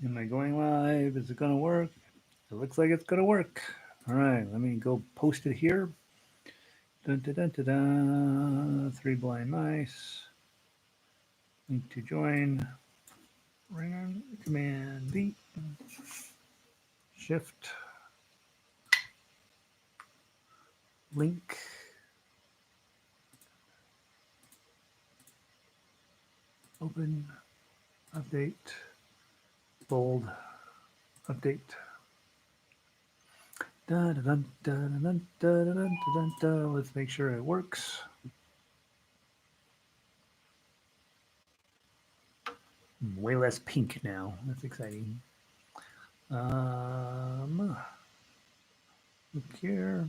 Am I going live? Is it going to work? It looks like it's going to work. All right, let me go post it here. Dun, dun, dun, dun, dun. Three blind mice. Link to join. Run Command V. Shift. Link. Open. Update. Bold. Update. Dun, dun, dun, dun, dun, dun, dun, dun, dun. Let's make sure it works. Way less pink now. That's exciting. Look here.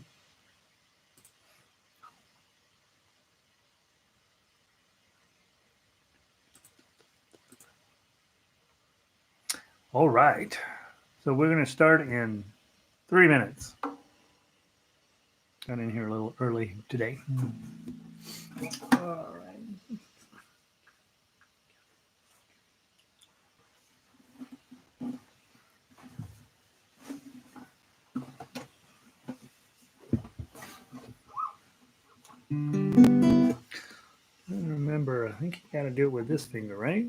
All right. So we're going to start in 3 minutes. Got in here a little early today. All right. Remember, I think you got to do it with this finger, right?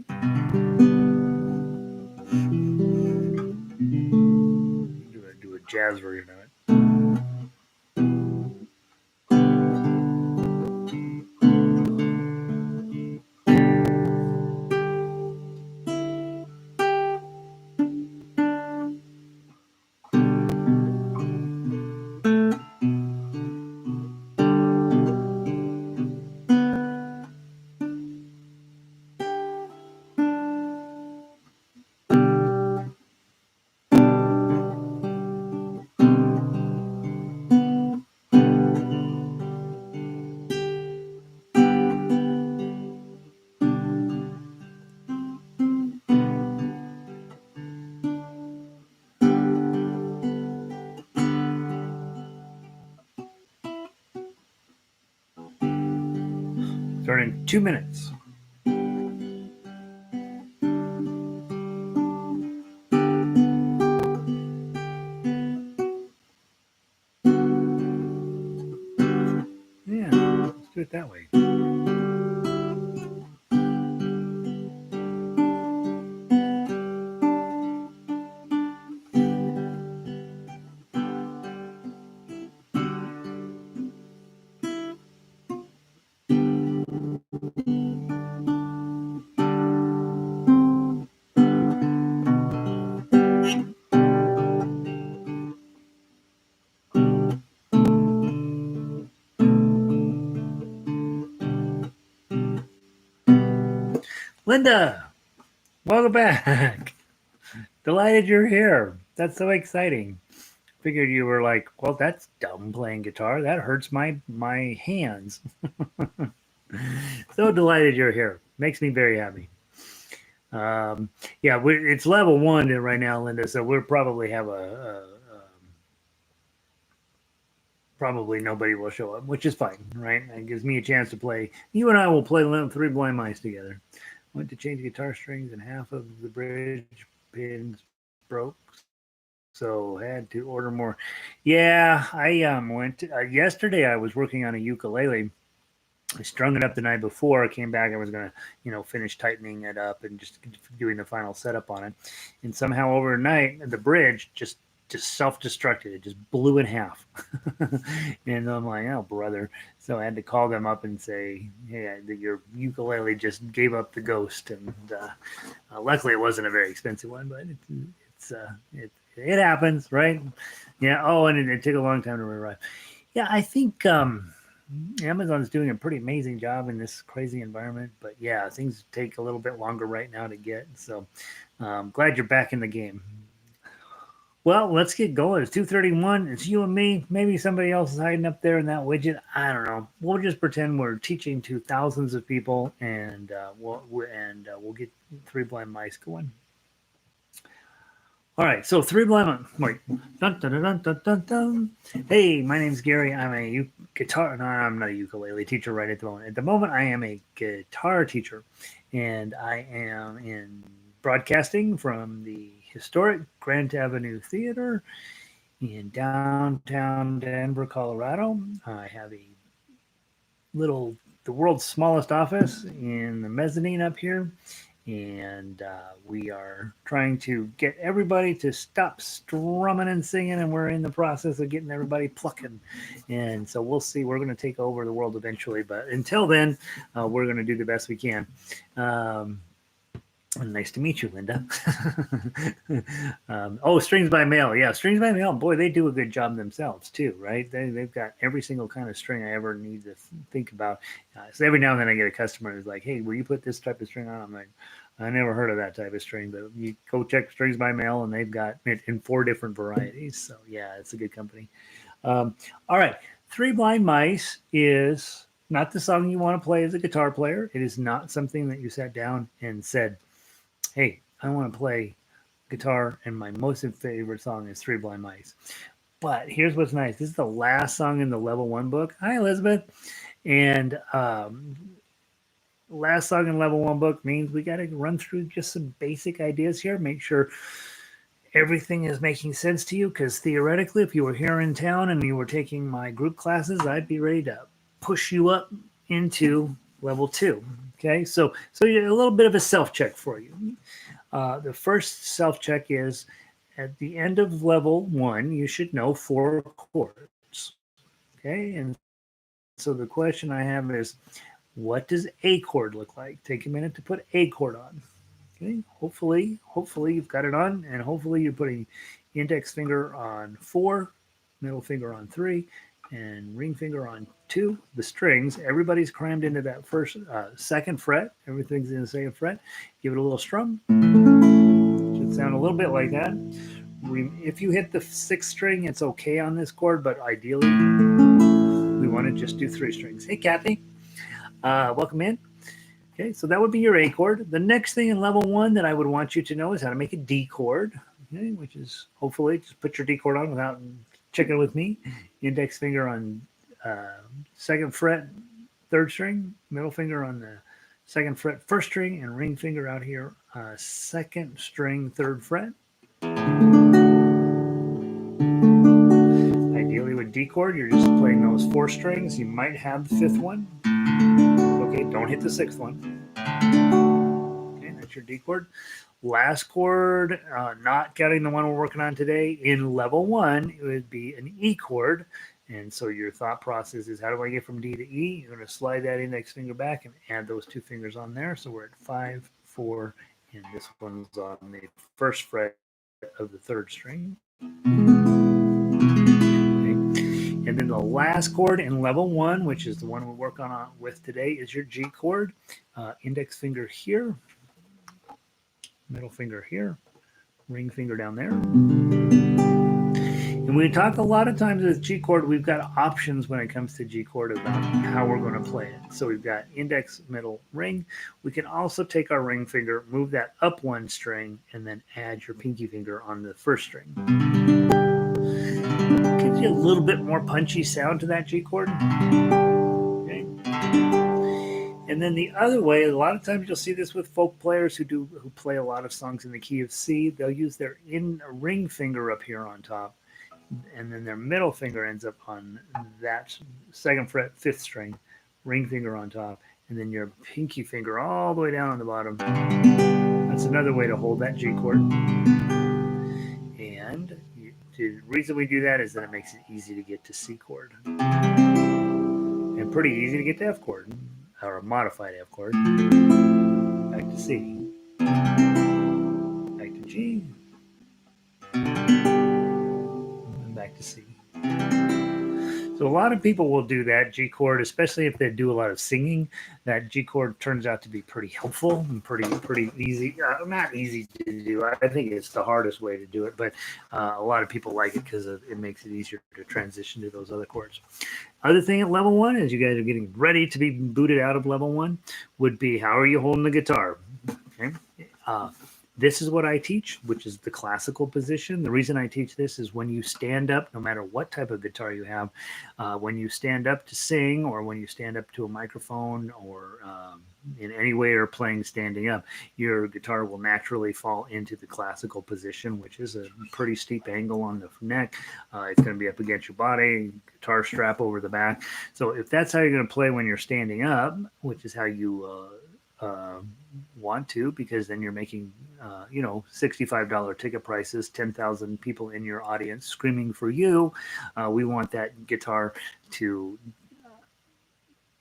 Do a jazz version of it. Start in 2 minutes. Yeah, let's do it that way. Linda, welcome back. Delighted you're here. That's so exciting. Figured you were like, well, that's dumb playing guitar. That hurts my hands. So delighted you're here. Makes me very happy. Yeah, it's level 1 right now, Linda. So we'll probably have probably nobody will show up, which is fine, right? It gives me a chance to play. You and I will play Three Blind Mice together. Went to change guitar strings and half of the bridge pins broke, so had to order more. Yeah, I went yesterday. I was working on a ukulele. I strung it up the night before. I came back. I was gonna, finish tightening it up and just doing the final setup on it. And somehow overnight, the bridge just self-destructed. It just blew in half. And I'm like, oh brother. So I had to call them up and say, hey, your ukulele just gave up the ghost. And luckily, it wasn't a very expensive one, but it happens, right? Yeah. Oh, and it took a long time to arrive. Yeah, I think Amazon's doing a pretty amazing job in this crazy environment, but yeah, things take a little bit longer right now to get. So, glad you're back in the game. Well, let's get going. It's 2:31. It's you and me. Maybe somebody else is hiding up there in that widget. I don't know. We'll just pretend we're teaching to thousands of people, and we'll get Three Blind Mice going. All right, so Three Blind Mice. Wait. Dun, dun, dun, dun, dun, dun. Hey, my name's Gary. I'm a guitar. No, I'm not a ukulele teacher right at the moment. At the moment, I am a guitar teacher, and I am in broadcasting from the historic Grant Avenue Theater in downtown Denver, Colorado. I have a the world's smallest office in the mezzanine up here. And we are trying to get everybody to stop strumming and singing, and we're in the process of getting everybody plucking. And so we'll see. We're going to take over the world eventually, but until then, we're going to do the best we can. Nice to meet you, Linda. Strings by Mail. Yeah, Strings by Mail. Boy, they do a good job themselves too, right? They've got every single kind of string I ever need to think about. So every now and then I get a customer who's like, "Hey, will you put this type of string on?" I'm like, "I never heard of that type of string," but you go check Strings by Mail, and they've got it in 4 different varieties. So yeah, it's a good company. All right, Three Blind Mice is not the song you want to play as a guitar player. It is not something that you sat down and said, "Hey, I want to play guitar, and my most favorite song is Three Blind Mice." But here's what's nice. This is the last song in the level 1 book. Hi, Elizabeth. And last song in level 1 book means we got to run through just some basic ideas here. Make sure everything is making sense to you, because theoretically, if you were here in town and you were taking my group classes, I'd be ready to push you up into level 2. Okay, so a little bit of a self-check for you. The first self-check is at the end of level 1, you should know 4 chords. Okay, and so the question I have is, what does A chord look like? Take a minute to put A chord on. Okay, hopefully you've got it on, and hopefully you're putting index finger on 4, middle finger on 3, and ring finger on 2. The strings, everybody's crammed into that second fret. Everything's in the second fret. Give it a little strum. Should sound a little bit like that. If you hit the 6th string, it's okay on this chord, but ideally we want to just do 3 strings. Hey, Kathy, welcome in. Okay, so that would be your A chord. The next thing in level 1 that I would want you to know is how to make a D chord, okay, which is hopefully just put your D chord on without checking with me. Index finger on 2nd fret, 3rd string, middle finger on the 2nd fret, 1st string, and ring finger out here, 2nd string, 3rd fret. Ideally with D chord, you're just playing those 4 strings. You might have the 5th one. Okay, don't hit the 6th one. Okay, that's your D chord. Last chord, not counting the one we're working on today, in level 1, it would be an E chord. And so your thought process is, how do I get from D to E? You're going to slide that index finger back and add those 2 fingers on there. So we're at 5, 4, and this one's on the 1st fret of the 3rd string. And then the last chord in level 1, which is the one we're working on with today, is your G chord. Index finger here, middle finger here, ring finger down there. And we talk a lot of times with G chord, we've got options when it comes to G chord about how we're going to play it. So we've got index, middle, ring. We can also take our ring finger, move that up 1 string, and then add your pinky finger on the 1st string. Gives you a little bit more punchy sound to that G chord. Okay. And then the other way, a lot of times you'll see this with folk players who play a lot of songs in the key of C. They'll use their ring finger up here on top, and then their middle finger ends up on that 2nd fret, 5th string, ring finger on top, and then your pinky finger all the way down on the bottom. That's another way to hold that G chord. And the reason we do that is that it makes it easy to get to C chord. And pretty easy to get to F chord, or a modified F chord. Back to C. Back to G. And back to C. So a lot of people will do that G chord, especially if they do a lot of singing. That G chord turns out to be pretty helpful and pretty easy. Not easy to do. I think it's the hardest way to do it, but a lot of people like it because it makes it easier to transition to those other chords. Other thing at level 1, as you guys are getting ready to be booted out of level 1, would be, how are you holding the guitar? Okay. This is what I teach, which is the classical position. The reason I teach this is when you stand up, no matter what type of guitar you have, when you stand up to sing, or when you stand up to a microphone, or in any way or playing standing up, your guitar will naturally fall into the classical position, which is a pretty steep angle on the neck. It's going to be up against your body, guitar strap over the back. So if that's how you're going to play when you're standing up, which is how you want to, because then you're making $65 ticket prices, 10,000 people in your audience screaming for you. We want that guitar to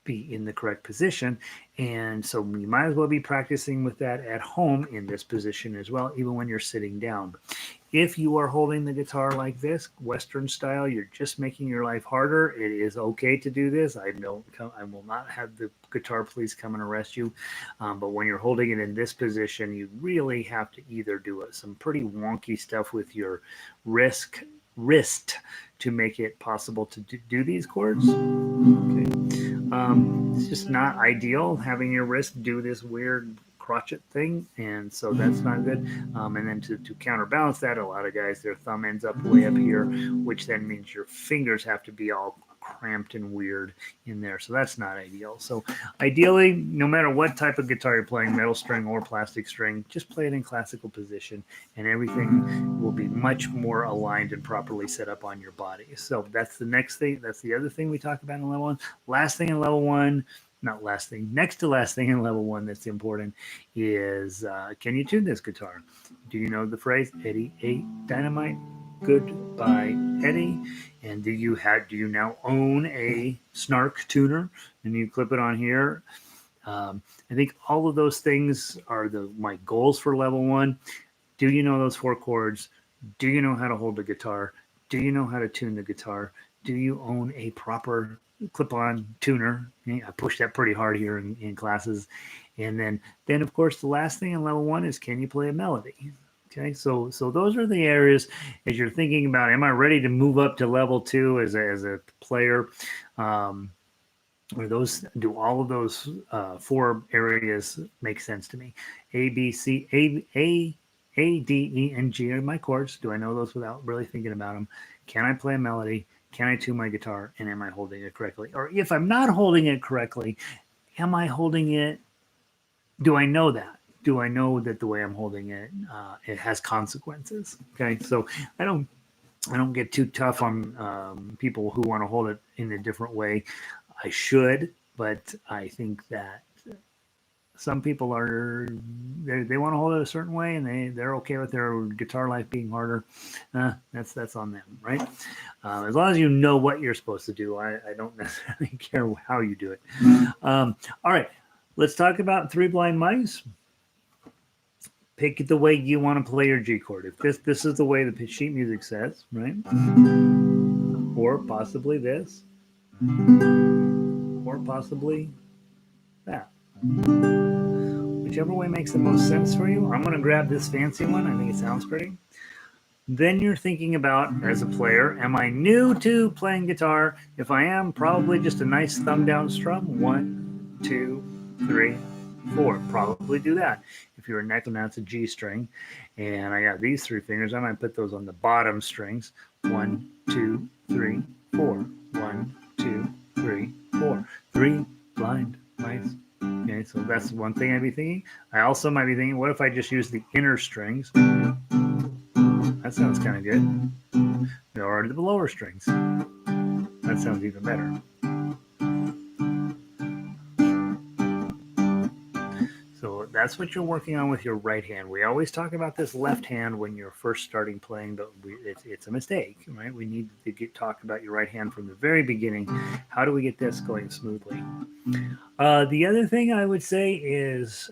be in the correct position, and so you might as well be practicing with that at home in this position as well, even when you're sitting down. If you are holding the guitar like this, Western style, you're just making your life harder. It is okay to do this. I will not have the guitar police come and arrest you. But when you're holding it in this position, you really have to either do some pretty wonky stuff with your wrist to make it possible to do these chords. Okay. It's just not ideal having your wrist do this weird crotchet thing, and so that's not good. And then to counterbalance that, a lot of guys, their thumb ends up way up here, which then means your fingers have to be all cramped and weird in there, so that's not ideal. So ideally, no matter what type of guitar you're playing, metal string or plastic string, just play it in classical position and everything will be much more aligned and properly set up on your body. So that's the next thing. That's the other thing we talk about in level one. Last thing in level one, not last thing, next to last thing in level one that's important is, can you tune this guitar? Do you know the phrase, Eddie ate dynamite? Goodbye, Eddie. And do you now own a snark tuner? And you clip it on here. I think all of those things are my goals for level one. Do you know those 4 chords? Do you know how to hold the guitar? Do you know how to tune the guitar? Do you own a proper clip-on tuner? I push that pretty hard here in classes. And then of course the last thing in level one is, can you play a melody? Okay, so those are the areas as you're thinking about, am I ready to move up to level 2 as a player? Do all of those 4 areas make sense to me? A, B, C, A, D, E, and G are my chords. Do I know those without really thinking about them? Can I play a melody? Can I tune my guitar? And am I holding it correctly? Or if I'm not holding it correctly, am I holding it? Do I know that? Do I know that the way I'm holding it, it has consequences? Okay, so I don't get too tough on people who want to hold it in a different way. I should, but I think that some people they want to hold it a certain way, and they're okay with their guitar life being harder. That's on them, right? As long as you know what you're supposed to do, I don't necessarily care how you do it. All right, let's talk about 3 blind mice. Pick it the way you want to play your G chord. If this is the way the sheet music says, right? Or possibly this, or possibly that. Whichever way makes the most sense for you. I'm going to grab this fancy one. I think it sounds pretty. Then you're thinking about, as a player, am I new to playing guitar? If I am, probably just a nice thumb down strum. 1, 2, 3, 4. Probably do that. If you're a neck, now it's a G string. And I got these 3 fingers. I might put those on the bottom strings. 1, 2, 3, 4. 1, 2, 3, 4. 3 blind mice. Okay, so that's one thing I'd be thinking. I also might be thinking, what if I just use the inner strings? That sounds kind of good. Or the lower strings. That sounds even better. So that's what you're working on with your right hand. We always talk about this left hand when you're first starting playing, but it's a mistake, right? We need to talk about your right hand from the very beginning. How do we get this going smoothly? The other thing I would say is,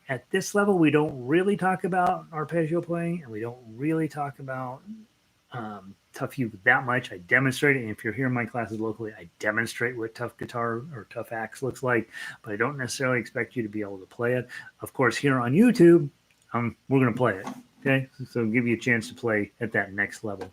at this level, we don't really talk about arpeggio playing, and we don't really talk about tough U that much. I demonstrate it, and if you're here in my classes locally, I demonstrate what tough guitar or tough axe looks like, but I don't necessarily expect you to be able to play it. Of course, here on YouTube, we're going to play it, okay? So give you a chance to play at that next level.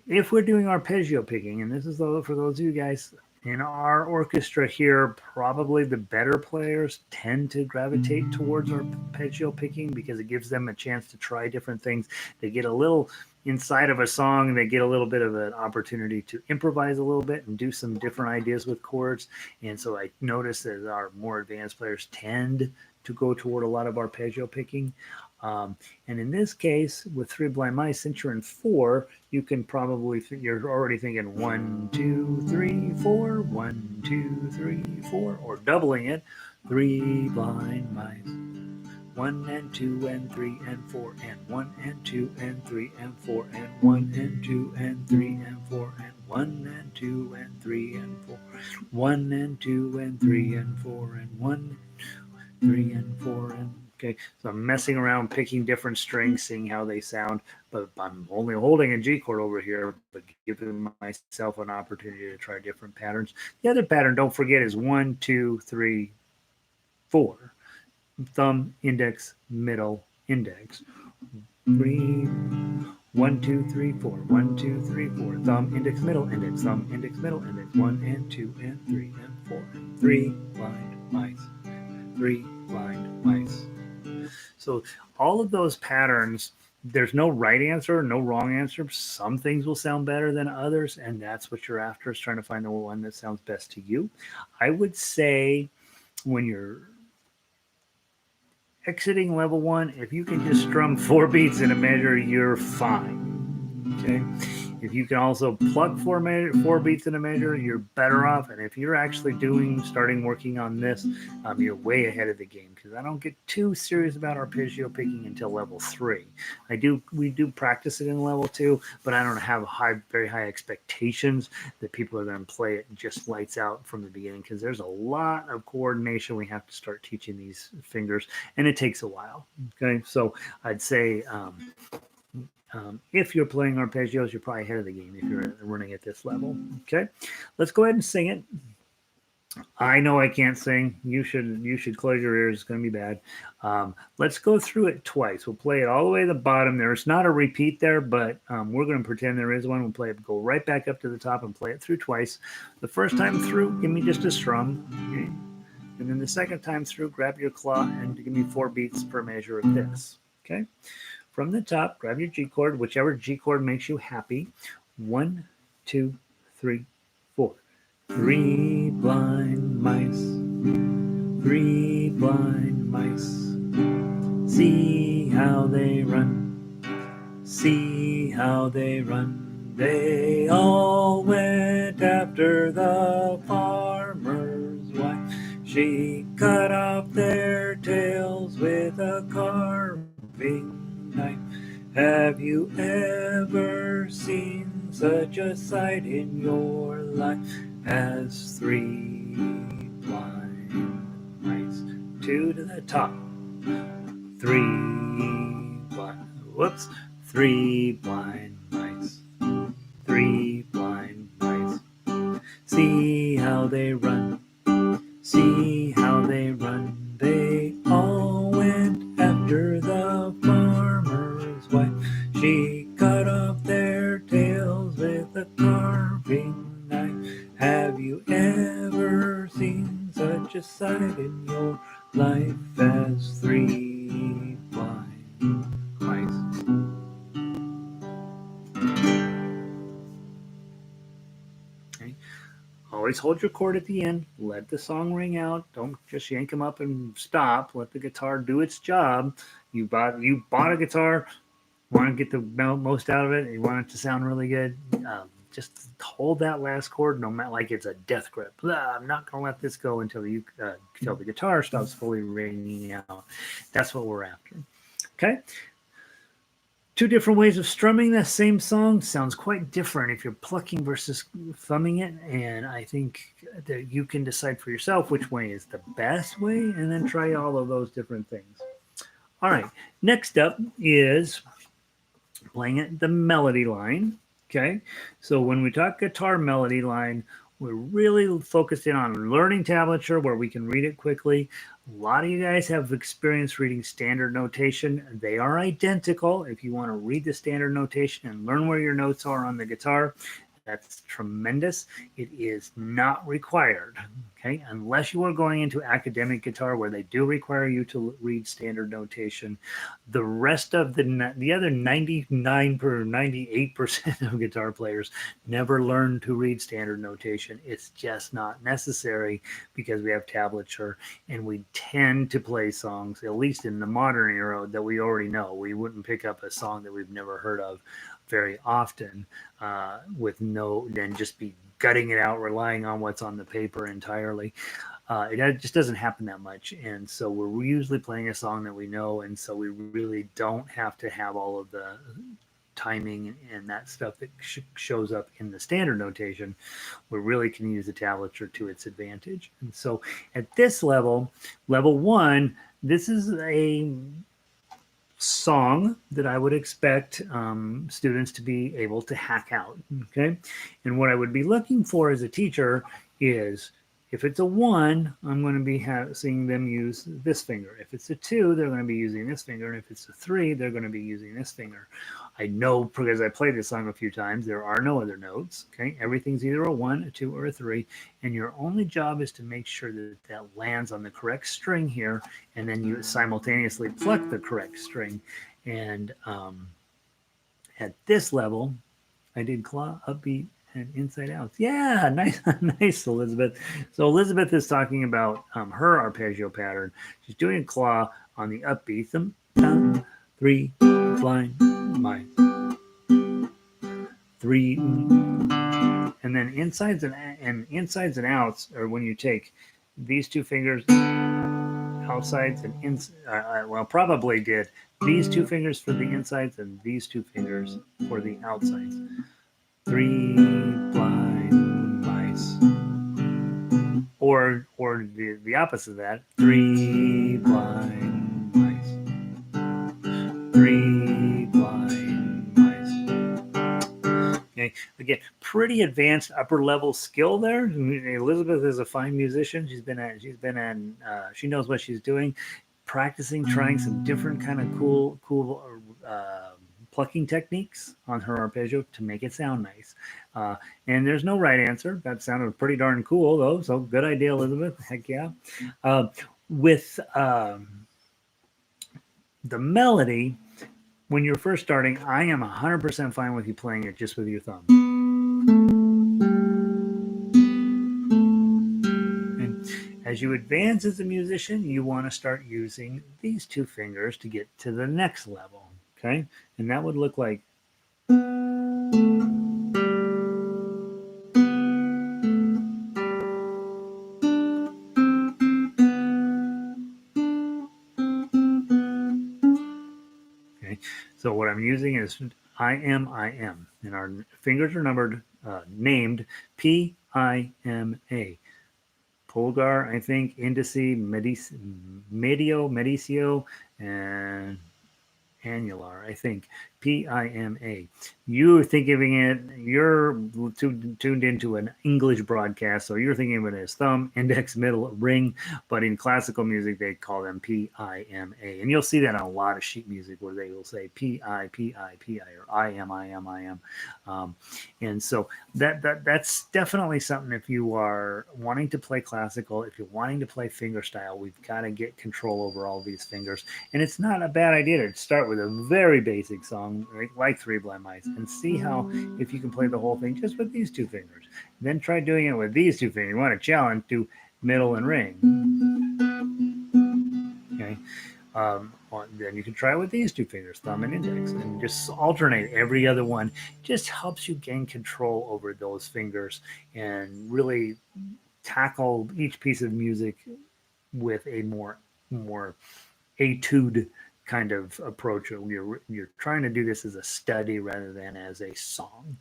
If we're doing arpeggio picking, and this is for those of you guys, in our orchestra here, probably the better players tend to gravitate towards arpeggio picking because it gives them a chance to try different things. They get a little inside of a song, they get a little bit of an opportunity to improvise a little bit and do some different ideas with chords. And so I notice that our more advanced players tend to go toward a lot of arpeggio picking. And in this case, with Three Blind Mice, since you're in four, you can probably, you're already thinking 1, 2, 3, 4, 1, 2, 3, 4, or doubling it, three blind mice. 1 and 2 and 3 and 4 and 1 and 2 and 3 and 4 and 1 and 2 and 3 and 4 and 1 and 2 and 3 and 4, 1 and 2 and 3 and 4 and 1, 3 and 4 and okay. So I'm messing around, picking different strings, seeing how they sound, but I'm only holding a G chord over here, but giving myself an opportunity to try different patterns. The other pattern, don't forget, is 1, 2, 3, 4. Thumb, index, middle, index. 3, 1, 2, 3, 4. 1, 2, 3, 4. Thumb, index, middle, index. Thumb, index, middle, index. 1 and 2 and 3 and 4. 3 blind mice. 3 blind mice. So all of those patterns, there's no right answer, no wrong answer. Some things will sound better than others, and that's what you're after, is trying to find the one that sounds best to you. I would say when you're exiting level 1, if you can just strum 4 beats in a measure, you're fine. Okay. If you can also pluck 4 beats in a measure, you're better off. And if you're actually starting working on this, you're way ahead of the game, because I don't get too serious about arpeggio picking until level 3. We do practice it in level 2, but I don't have very high expectations that people are going to play it just lights out from the beginning, because there's a lot of coordination we have to start teaching these fingers, and it takes a while. Okay, so I'd say if you're playing arpeggios, you're probably ahead of the game if you're running at this level. Okay, let's go ahead and sing it. I know I can't sing. You should close your ears. It's going to be bad. Let's go through it twice. We'll play it all the way to the bottom. There's not a repeat there, but we're going to pretend there is one. We'll play it, go right back up to the top and play it through twice. The first time through, give me just a strum. Okay? And then the second time through, grab your claw and give me 4 beats per measure of this. Okay? From the top, grab your G chord, whichever G chord makes you happy. 1, 2, 3, 4. 3 blind mice, 3 blind mice. See how they run, see how they run. They all went after the farmer's wife. She cut off their tails with a carving knife. Have you ever seen such a sight in your life as 3 blind mice? 2 to the top. 3 blind mice. 3 blind mice. See how they run. See how they run. They all went after the farmer's wife. She cut off their tails with a carving knife. Have you ever seen such a sight in your life as 3 blind mice? Okay. Always hold your chord at the end. Let the song ring out. Don't just yank them up and stop. Let the guitar do its job. You bought a guitar, want to get the most out of it, and you want it to sound really good. Just hold that last chord, no matter, like it's a death grip. I'm not going to let this go until the guitar stops fully ringing out. That's what we're after. Okay. 2 different ways of strumming the same song sounds quite different if you're plucking versus thumbing it, and I think that you can decide for yourself which way is the best way, and then try all of those different things. All right, next up is playing it the melody line. Okay, so when we talk guitar melody line, we're really focused in on learning tablature where we can read it quickly. A lot of you guys have experience reading standard notation. They are identical. If you want to read the standard notation and learn where your notes are on the guitar, that's tremendous. It is not required, okay, unless you are going into academic guitar where they do require you to read standard notation. The rest of the other 99 per 98% of guitar players never learn to read standard notation. It's just not necessary because we have tablature and we tend to play songs, at least in the modern era, that we already know. We wouldn't pick up a song that we've never heard of very often with no, then just be gutting it out, relying on what's on the paper entirely. It just doesn't happen that much. And so we're usually playing a song that we know. And so we really don't have to have all of the timing and that stuff that shows up in the standard notation. We really can use the tablature to its advantage. And so at this level, level one, this is a song that I would expect students to be able to hack out. Okay. And what I would be looking for as a teacher is if it's a one, I'm going to be seeing them use this finger. If it's a two, they're going to be using this finger. And if it's a three, they're going to be using this finger. I know because I played this song a few times, there are no other notes. Okay. Everything's either a one, a two, or a three. And your only job is to make sure that that lands on the correct string here. And then you simultaneously pluck the correct string. And at this level, I did claw, upbeat, and inside out. Yeah, nice, nice, Elizabeth. So Elizabeth is talking about her arpeggio pattern. She's doing a claw on the upbeat, thumb, thumb, three, blind, my, three, and then insides and outs are when you take these two fingers, outsides and ins. Well, probably did these two fingers for the insides and these two fingers for the outsides. Three blind mice, or the opposite of that. Three blind mice. Three blind mice. Okay, again, pretty advanced upper level skill there. Elizabeth is a fine musician. She knows what she's doing. Practicing, trying some different kind of cool plucking techniques on her arpeggio to make it sound nice. And there's no right answer. That sounded pretty darn cool, though. So good idea, Elizabeth. Heck yeah. With the melody, when you're first starting, I am 100% fine with you playing it just with your thumb. And as you advance as a musician, you want to start using these two fingers to get to the next level. Okay, and that would look like okay. So what I'm using is I am, and our fingers are numbered, named P-I-M-A. Pulgar, I think, indice, medio, medicio, and annular, I think. P-I-M-A. You're thinking it, you're tuned into an English broadcast, so you're thinking of it as thumb, index, middle, ring, but in classical music, they call them P-I-M-A. And you'll see that on a lot of sheet music where they will say P-I, P-I, P-I, or I-am. And so that's definitely something if you are wanting to play classical, if you're wanting to play fingerstyle, we've got to get control over all these fingers. And it's not a bad idea to start with a very basic song like Three Blind Mice and see how if you can play the whole thing just with these two fingers. Then try doing it with these two fingers. You want to challenge, do middle and ring. Okay. Then you can try with these two fingers, thumb and index, and just alternate every other one. Just helps you gain control over those fingers and really tackle each piece of music with a more etude kind of approach. You're trying to do this as a study rather than as a song.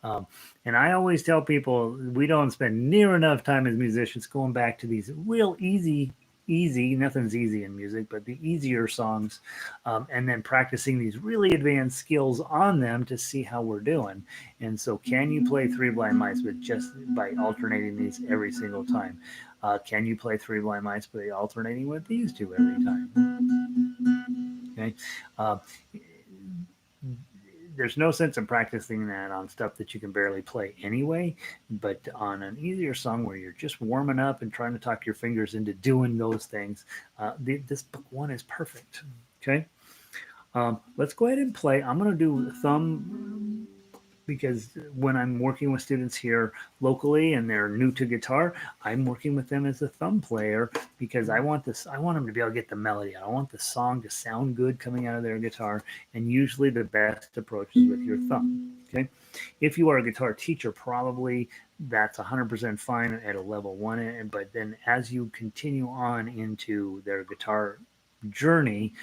And I always tell people we don't spend near enough time as musicians going back to these real easy, nothing's easy in music, but the easier songs, and then practicing these really advanced skills on them to see how we're doing. And so can you play Three Blind Mice with just by alternating these every single time? Can you play Three Blind Mice by alternating with these two every time? Okay. there's no sense in practicing that on stuff that you can barely play anyway. But on an easier song where you're just warming up and trying to talk your fingers into doing those things, this book one is perfect. Okay. Let's go ahead and play. I'm going to do thumb because when I'm working with students here locally and they're new to guitar, I'm working with them as a thumb player because I want them to be able to get the melody. I want the song to sound good coming out of their guitar, and usually the best approach is with your thumb. Okay. If you are a guitar teacher, probably that's 100% fine at a level one, but then as you continue on into their guitar journey,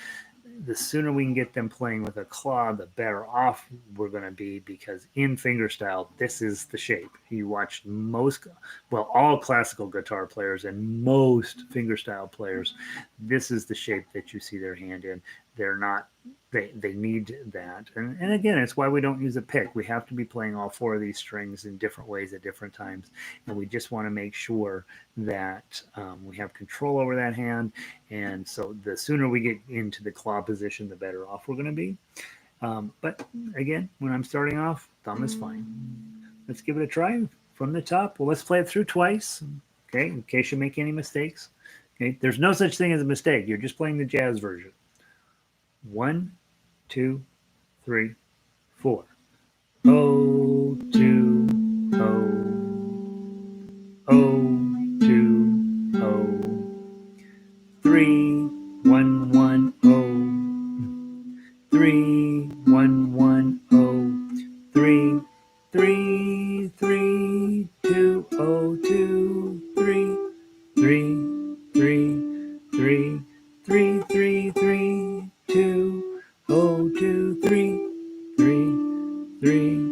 the sooner we can get them playing with a claw, the better off we're going to be, because in fingerstyle, this is the shape. You watch all classical guitar players and most fingerstyle players, this is the shape that you see their hand in. They're not, they need that. And again, it's why we don't use a pick. We have to be playing all four of these strings in different ways at different times. And we just want to make sure that we have control over that hand. And so the sooner we get into the claw position, the better off we're going to be. But again, when I'm starting off, thumb is fine. Let's give it a try from the top. Well, let's play it through twice, okay, in case you make any mistakes. Okay, there's no such thing as a mistake. You're just playing the jazz version. 1, 2, 3, 4. O, 2, O, O, 2, O, 3, 1, 1, O, 3, 1, 1, O, 3, 3, 3, 2, O, 2, 3, 3, 3, 3, 3, 3, 3, 2, O, 2, 3, 3, 3,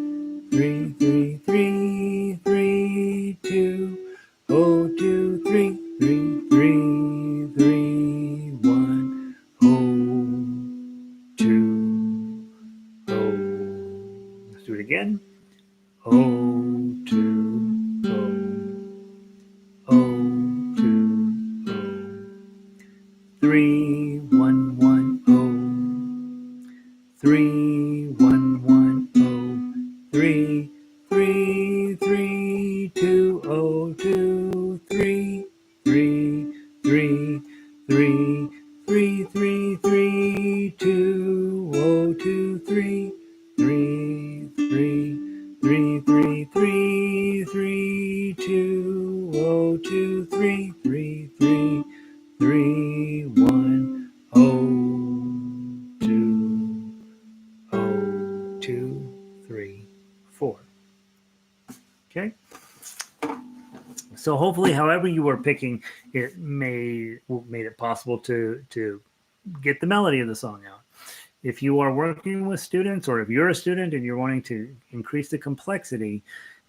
3, 3, 3, 3, 2, O, 2, 3, 3, 3, 3, 1, O, 2, O. Let's do it again. O, 2, O, O, 2, O, 3, 1, 1, O, 3, 1, 1, O, 3, 3, 3, 2, O, 2, 3, 3, 3, 3, 3, 3, 3, 2, O, 2, 3, 3, 3, 3, 3, 3, 3, 2, O, 2, 3, 3, 3, 3, 1, O, 2, O, 2, 3, 4. Okay. So hopefully, however you were picking, it made it possible to get the melody of the song out. If you are working with students, or if you're a student and you're wanting to increase the complexity,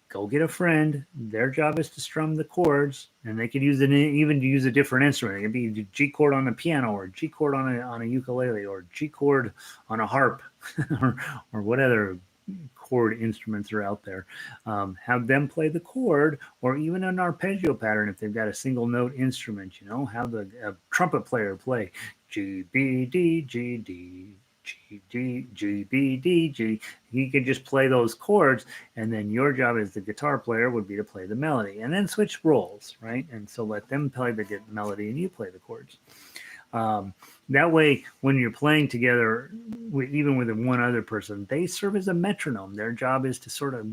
go get a friend. Their job is to strum the chords, and they could use even use a different instrument. It could be G chord on the piano, or G chord on a ukulele, or G chord on a harp, or what other chord instruments are out there. Have them play the chord, or even an arpeggio pattern if they've got a single note instrument. Have a trumpet player play G, B, D, G, D, G, D, G, B, D, G. He could just play those chords, and then your job as the guitar player would be to play the melody, and then switch roles, right? And so let them play the melody and you play the chords. That way, when you're playing together, even with one other person, they serve as a metronome. Their job is to sort of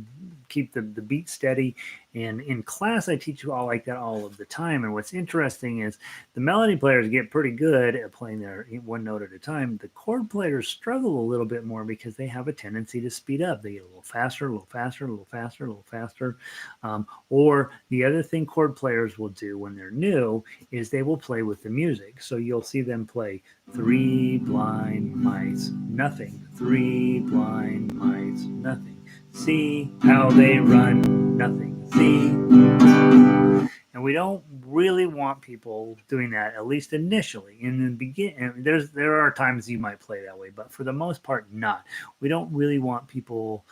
keep the beat steady. And in class, I teach you all like that all of the time. And what's interesting is the melody players get pretty good at playing their one note at a time. The chord players struggle a little bit more because they have a tendency to speed up. They get a little faster, a little faster, a little faster, a little faster. Or the other thing chord players will do when they're new is they will play with the music. So you'll see them play 3 blind mice, nothing. 3 blind mice, nothing. See how they run, nothing. See. And we don't really want people doing that, at least initially. In the beginning, there are times you might play that way, but for the most part, not. We don't really want people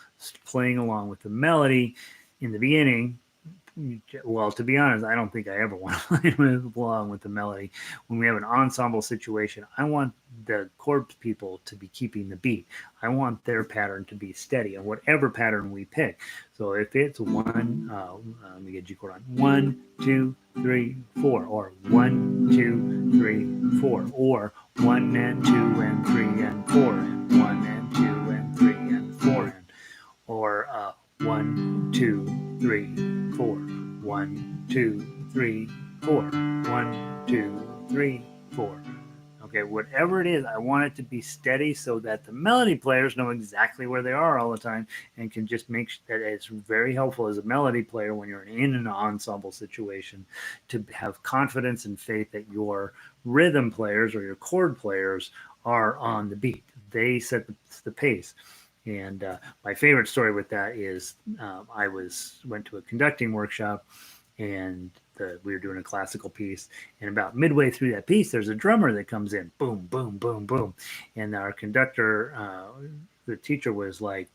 playing along with the melody in the beginning, well, to be honest, I don't think I ever want to play along with the melody. When we have an ensemble situation, I want the chord people to be keeping the beat. I want their pattern to be steady on whatever pattern we pick. So if it's let me get G chord on 1, 2, 3, 4, or 1, 2, 3, 4, or 1 and 2 and 3 and 4, and 1 and 2 and 3 and 4, and or 1, 2, 3, 4, 1, 2, 3, 4, 1, 2, 3, 4. Okay, whatever it is, I want it to be steady so that the melody players know exactly where they are all the time and can just make that it's very helpful as a melody player when you're in an ensemble situation to have confidence and faith that your rhythm players or your chord players are on the beat. They set the pace. And my favorite story with that is I went to a conducting workshop, and we were doing a classical piece. And about midway through that piece, there's a drummer that comes in, boom, boom, boom, boom. And our conductor, the teacher was like,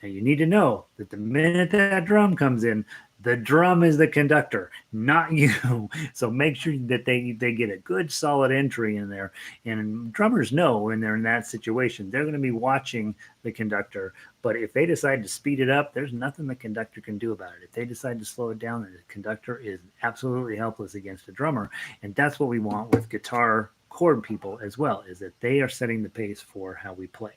now you need to know that the minute that drum comes in, the drum is the conductor, not you. So make sure that they get a good solid entry in there. And drummers know when they're in that situation, they're going to be watching the conductor. But if they decide to speed it up, there's nothing the conductor can do about it. If they decide to slow it down, the conductor is absolutely helpless against a drummer. And that's what we want with guitar chord people as well, is that they are setting the pace for how we play.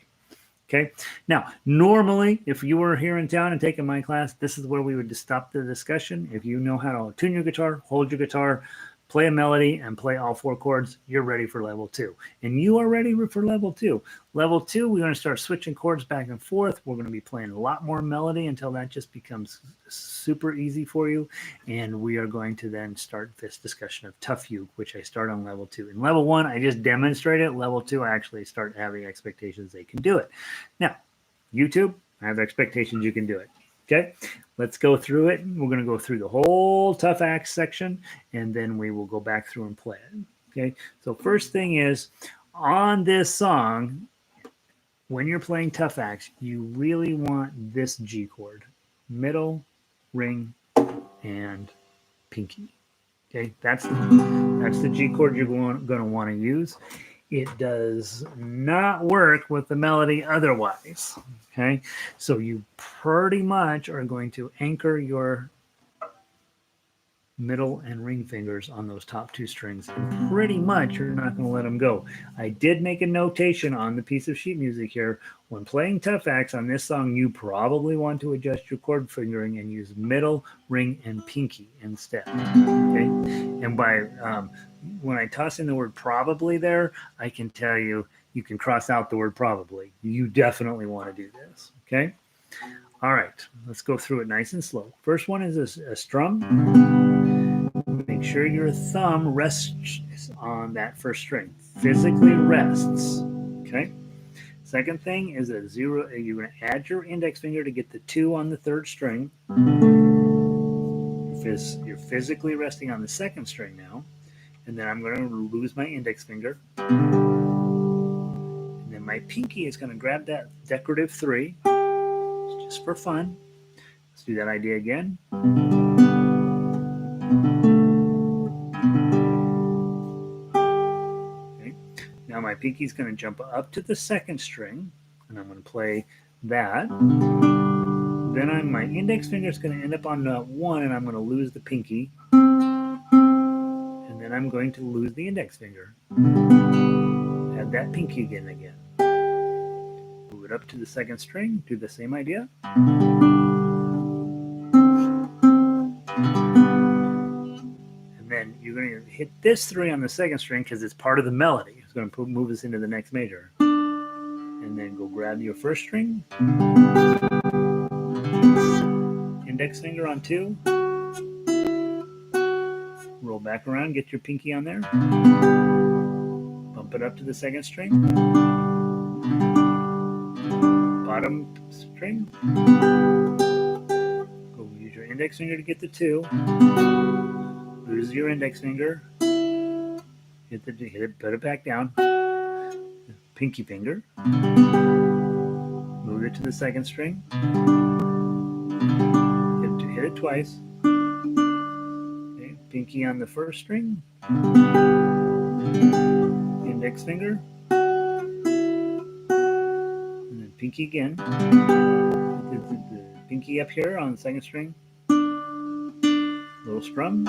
Okay. Now, normally, if you were here in town and taking my class, this is where we would stop the discussion. If you know how to tune your guitar, hold your guitar, play a melody, and play all 4 chords, you're ready for level 2. And you are ready for level 2. Level 2, we're going to start switching chords back and forth. We're going to be playing a lot more melody until that just becomes super easy for you. And we are going to then start this discussion of tough fugue, which I start on level 2. In level 1, I just demonstrate it. Level 2, I actually start having expectations they can do it. Now, YouTube, I have expectations you can do it. Okay, let's go through it. We're going to go through the whole tough acts section, and then we will go back through and play it. Okay, so first thing is, on this song, when you're playing tough acts, you really want this G chord, middle, ring, and pinky. Okay, that's the G chord you're going to want to use. It does not work with the melody otherwise. Okay, so you pretty much are going to anchor your middle and ring fingers on those top 2 strings, and pretty much you're not going to let them go. I did make a notation on the piece of sheet music here. When playing tough acts on this song, you probably want to adjust your chord fingering and use middle, ring, and pinky instead. Okay, and by when I toss in the word probably there, I can tell you can cross out the word probably. You definitely want to do this. Okay. All right, let's go through it nice and slow. First one is a strum. Make sure your thumb rests on that first string. Physically rests. Okay. Second thing is a 0. You're going to add your index finger to get the 2 on the 3rd string. You're physically resting on the 2nd string now. And then I'm going to lose my index finger. And then my pinky is going to grab that decorative 3. Just for fun. Let's do that idea again. Okay. Now my pinky is going to jump up to the 2nd string, and I'm going to play that. Then my index finger is going to end up on note 1, and I'm going to lose the pinky. And then I'm going to lose the index finger. Add that pinky again. Move it up to the 2nd string, do the same idea. And then you're going to hit this 3 on the 2nd string because it's part of the melody. It's going to move us into the next major. And then go grab your 1st string. Index finger on 2. Roll back around, get your pinky on there. Bump it up to the 2nd string. Bottom string. Go use your index finger to get the 2. Lose your index finger. Hit it, put it back down. Pinky finger. Move it to the 2nd string. Hit it twice. pinky on the first string, index finger, and then pinky again. The pinky up here on the second string, little strum,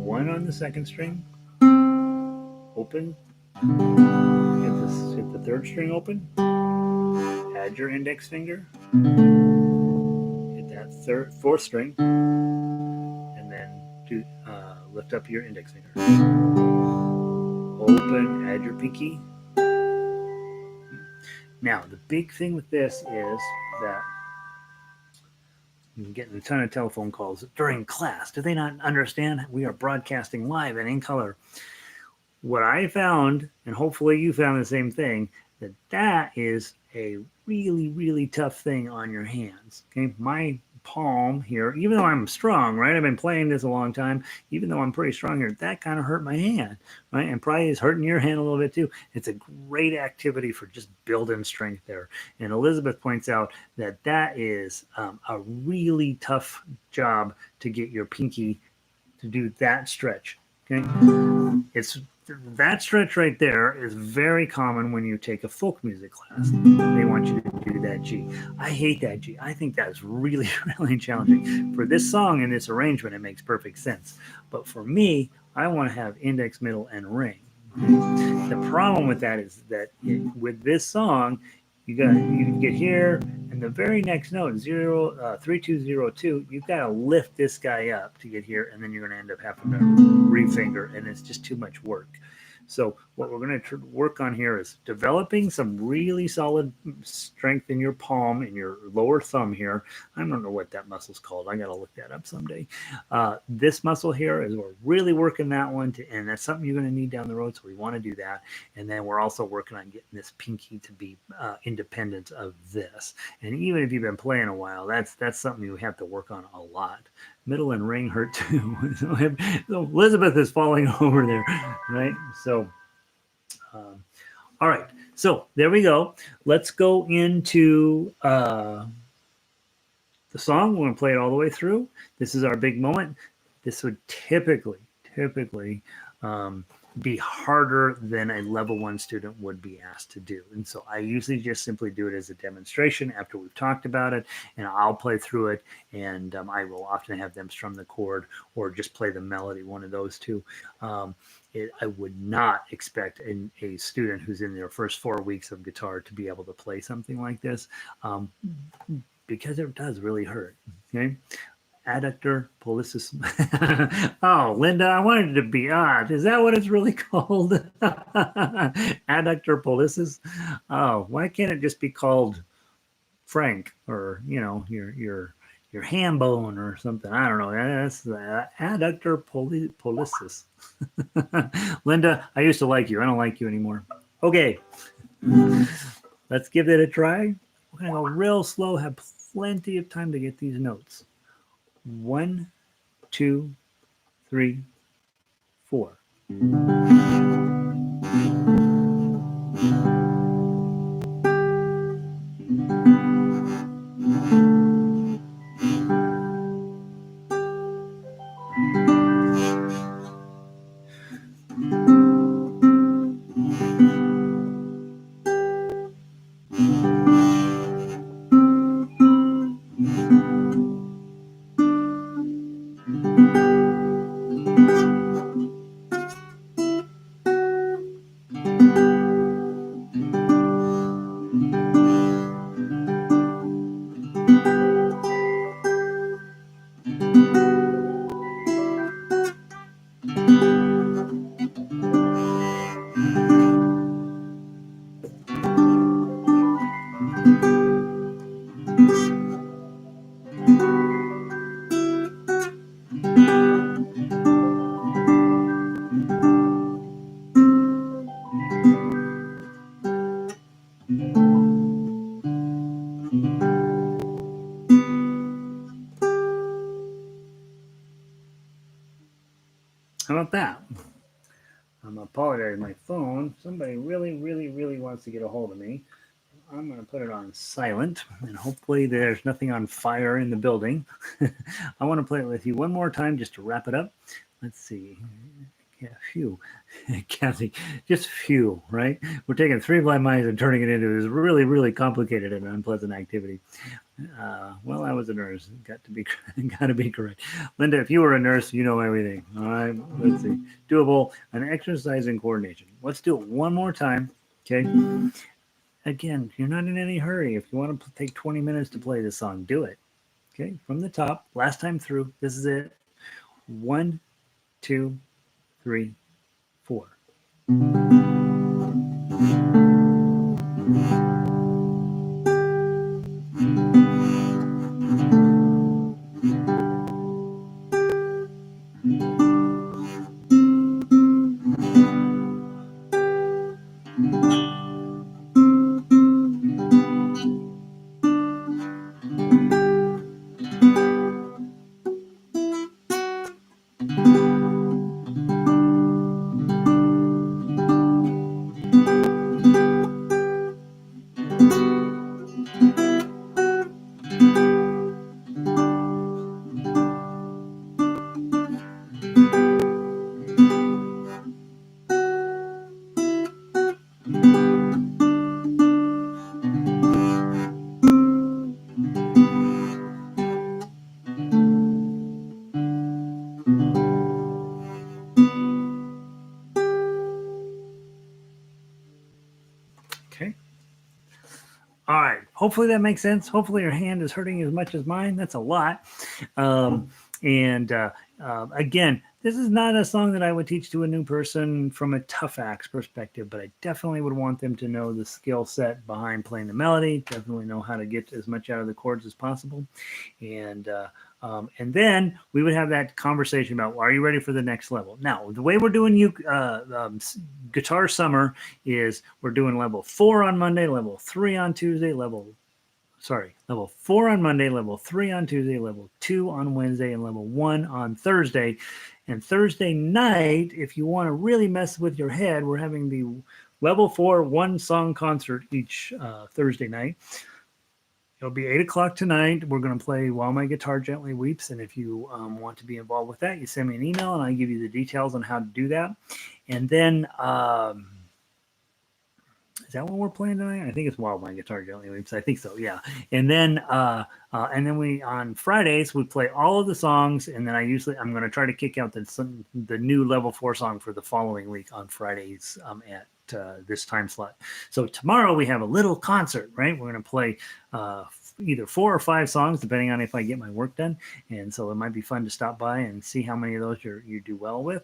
one on the second string, open, hit the third string open, add your index finger, hit that fourth string, and then lift up your index finger. Open, add your pinky. Now, the big thing with this is that I'm getting a ton of telephone calls during class. Do they not understand? We are broadcasting live and in color. What I found, and hopefully you found the same thing, that is a really, really tough thing on your hands. Okay, my palm here, even though I'm strong, right? I've been playing this a long time. Even though I'm pretty strong here, that kind of hurt my hand, right? And probably is hurting your hand a little bit too. It's a great activity for just building strength there. And Elizabeth points out that that is a really tough job to get your pinky to do that stretch. Okay, it's that stretch right there is very common when you take a folk music class. They want you to do that G. I hate that G. I think that's really, really challenging. For this song and this arrangement, it makes perfect sense. But for me, I want to have index, middle, and ring. The problem with that is that with this song, you get here, and the very next note, 3202, you've got to lift this guy up to get here, and then you're going to end up having to refinger, and it's just too much work. So what we're going to work on here is developing some really solid strength in your palm, in your lower thumb here. I don't know what that muscle's called. I got to look that up someday. This muscle here is we're really working that one, and that's something you're going to need down the road, so we want to do that. And then we're also working on getting this pinky to be independent of this. And even if you've been playing a while, that's something you have to work on a lot. Middle and ring hurt too. So Elizabeth is falling over there, right? So, all right. So there we go. Let's go into the song. We're going to play it all the way through. This is our big moment. This would typically be harder than a level 1 student would be asked to do. And so I usually just simply do it as a demonstration after we've talked about it, and I'll play through it, and I will often have them strum the chord or just play the melody, one of those two. I would not expect a student who's in their first 4 weeks of guitar to be able to play something like this because it does really hurt. Okay. Adductor pollicis. Oh, Linda, I wanted it to be odd. Is that what it's really called? Adductor pollicis. Oh, why can't it just be called Frank or your ham bone or something? I don't know. That's the adductor pollicis. Linda, I used to like you. I don't like you anymore. Okay, let's give it a try. We're gonna go real slow. Have plenty of time to get these notes. 1, 2, 3, 4. How about that? I'm apologizing. My phone. Somebody really, really, really wants to get a hold of me. I'm going to put it on silent, and hopefully there's nothing on fire in the building. I want to play it with you one more time just to wrap it up. Let's see. Yeah, phew. Kathy, just phew, right? We're taking Three Blind Mice and turning it into this really, really complicated and unpleasant activity. Well, I was a nurse. Got to be correct. Linda, if you were a nurse, you know everything. All right, let's see. Doable, an exercise in coordination. Let's do it one more time. Okay. Again, you're not in any hurry. If you want to take 20 minutes to play this song, do it. Okay, from the top, last time through. This is it. 1, 2, 3, 4. Okay. All right. Hopefully that makes sense. Hopefully your hand is hurting as much as mine. That's a lot. And again, this is not a song that I would teach to a new person from a tough axe perspective, but I definitely would want them to know the skill set behind playing the melody, definitely know how to get as much out of the chords as possible. And then we would have that conversation about, well, are you ready for the next level? Now, the way we're doing Guitar Summer is we're doing level 4 on Monday, level 3 on Tuesday, level 4 on Monday, level 3 on Tuesday, level 2 on Wednesday, and level 1 on Thursday. And Thursday night, if you want to really mess with your head, we're having the level 4 one-song concert each Thursday night. It'll be 8 o'clock tonight. We're going to play While My Guitar Gently Weeps. And if you want to be involved with that, you send me an email and I give you the details on how to do that. And then, is that what we're playing tonight? I think it's While My Guitar Gently Weeps. I think so, yeah. And then we on Fridays we play all of the songs, and then I'm going to try to kick out the new level 4 song for the following week on Fridays at this time slot. So tomorrow we have a little concert, right? We're going to play either 4 or 5 songs, depending on if I get my work done. And so it might be fun to stop by and see how many of those you do well with.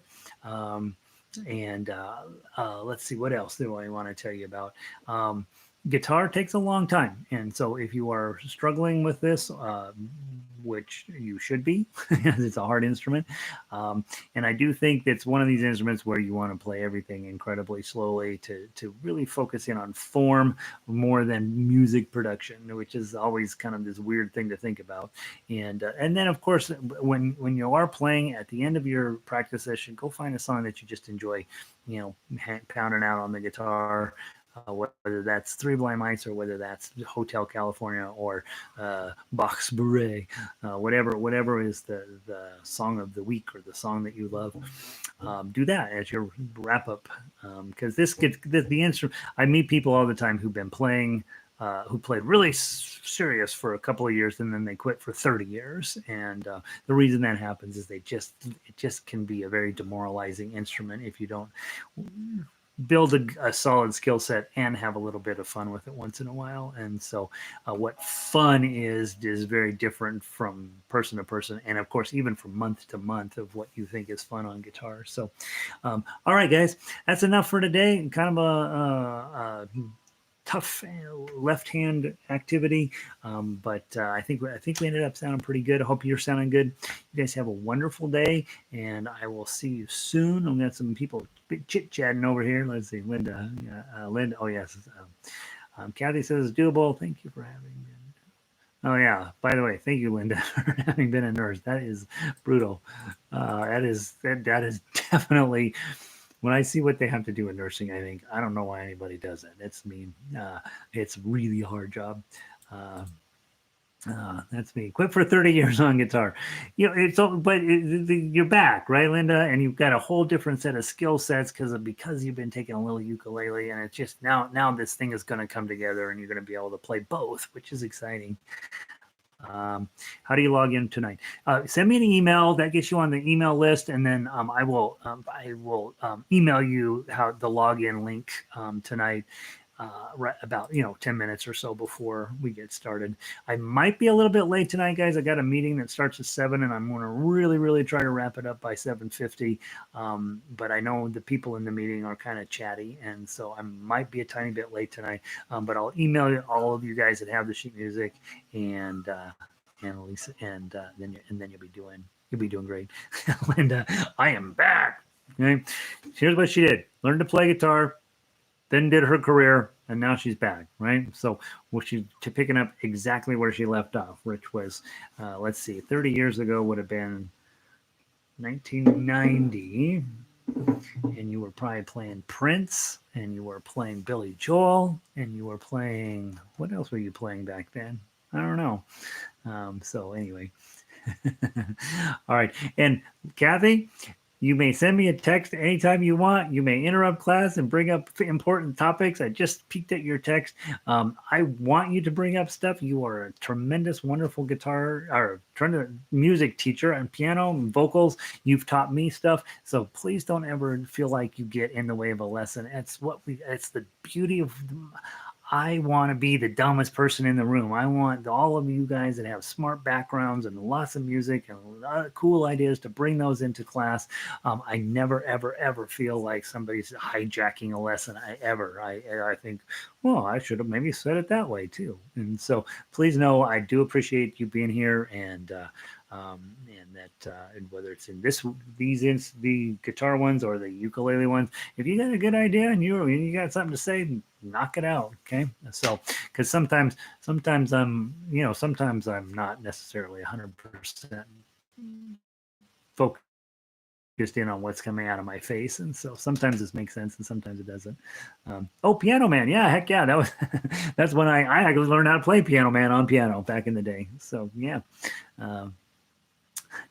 Let's see, what else do I want to tell you about? Guitar takes a long time. And so if you are struggling with this, which you should be, it's a hard instrument. And I do think it's one of these instruments where you want to play everything incredibly slowly to really focus in on form more than music production, which is always kind of this weird thing to think about. And then, of course, when you are playing at the end of your practice session, go find a song that you just enjoy, pounding out on the guitar. Whether that's Three Blind Mice or whether that's Hotel California or Bach's Bourrée, whatever is the song of the week or the song that you love, do that as your wrap up. Because the instrument. I meet people all the time who've been playing. Who played really serious for a couple of years and then they quit for 30 years. And the reason that happens is it just can be a very demoralizing instrument if you don't build a solid skill set and have a little bit of fun with it once in a while. And so what fun is very different from person to person. And of course, even from month to month of what you think is fun on guitar. So, all right, guys, that's enough for today. Kind of a tough left hand activity, but I think we ended up sounding pretty good. I hope you're sounding good. You guys have a wonderful day, and I will see you soon. I've got some people chit chatting over here. Let's see, Linda. Linda. Oh yes. Kathy says it's doable. Thank you for having me. Oh yeah. By the way, thank you, Linda, for having been a nurse. That is brutal. That is definitely when I see what they have to do in nursing, I think I don't know why anybody does it. It's mean. It's really a hard job. Uh, that's me. Quit for 30 years on guitar. You know, it's all, but you're back, right, Linda? And you've got a whole different set of skill sets because you've been taking a little ukulele, and it's just now this thing is going to come together, and you're going to be able to play both, which is exciting. How do you log in tonight? Send me an email that gets you on the email list, and then I will email you how the login link tonight. Right about 10 minutes or so before we get started. I might be a little bit late tonight, guys. I got a meeting that starts at 7, and I'm going to really try to wrap it up by 7:50. But I know the people in the meeting are kind of chatty, and so I might be a tiny bit late tonight. But I'll email all of you guys that have the sheet music, and Lisa, and then you'll be doing great. Linda, I am back. Okay, here's what she did: learned to play guitar, then did her career, and now she's back, right? So she's picking up exactly where she left off, which was, let's see, 30 years ago would have been 1990, and you were probably playing Prince, and you were playing Billy Joel, and you were playing, what else were you playing back then? I don't know. So anyway. All right. And Kathy, you may send me a text anytime you want. You may interrupt class and bring up important topics. I just peeked at your text. I want you to bring up stuff. You are a tremendous, wonderful guitar or music teacher and piano and vocals. You've taught me stuff. So please don't ever feel like you get in the way of a lesson. It's the beauty of I want to be the dumbest person in the room. I want all of you guys that have smart backgrounds and lots of music and cool ideas to bring those into class. I never, ever feel like somebody's hijacking a lesson. I think, well, I should have maybe said it that way too. And so please know I do appreciate you being here, and that whether it's in the guitar ones or the ukulele ones, if you got a good idea and you got something to say, knock it out. Okay. So, because sometimes I'm not necessarily 100% focused in on what's coming out of my face, and so sometimes this makes sense and sometimes it doesn't. Piano Man, yeah, heck yeah, that was that's when I actually learned how to play Piano Man on piano back in the day. So yeah.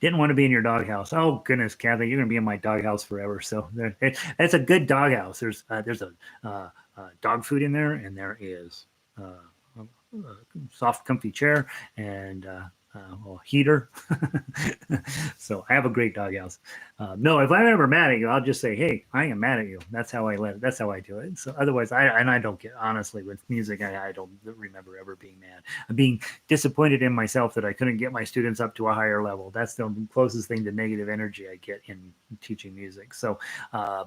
Didn't want to be in your doghouse. Oh goodness, Kathy, you're gonna be in my doghouse forever. So it's a good doghouse. There's a dog food in there, and there is a soft, comfy chair and heater. So I have a great doghouse. No, if I'm ever mad at you, I'll just say, "Hey, I am mad at you." That's how I That's how I do it. So otherwise, I don't get, honestly, with music, I don't remember ever being mad. I'm being disappointed in myself that I couldn't get my students up to a higher level. That's the closest thing to negative energy I get in teaching music. So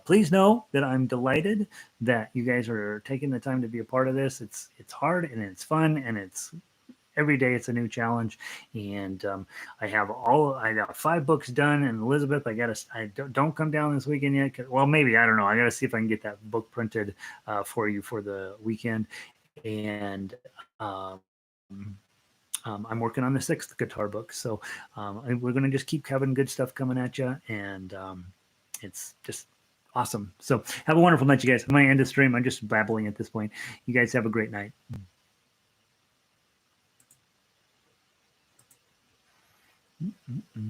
please know that I'm delighted that you guys are taking the time to be a part of this. It's hard and it's fun, and it's every day it's a new challenge. And I got 5 books done, and Elizabeth, I don't come down this weekend yet. Well, maybe, I don't know. I got to see if I can get that book printed for you for the weekend. And I'm working on the 6th guitar book. So we're going to just keep having good stuff coming at you. And it's just awesome. So have a wonderful night, you guys. I'm going to end the stream. I'm just babbling at this point. You guys have a great night. Mm-mm-mm.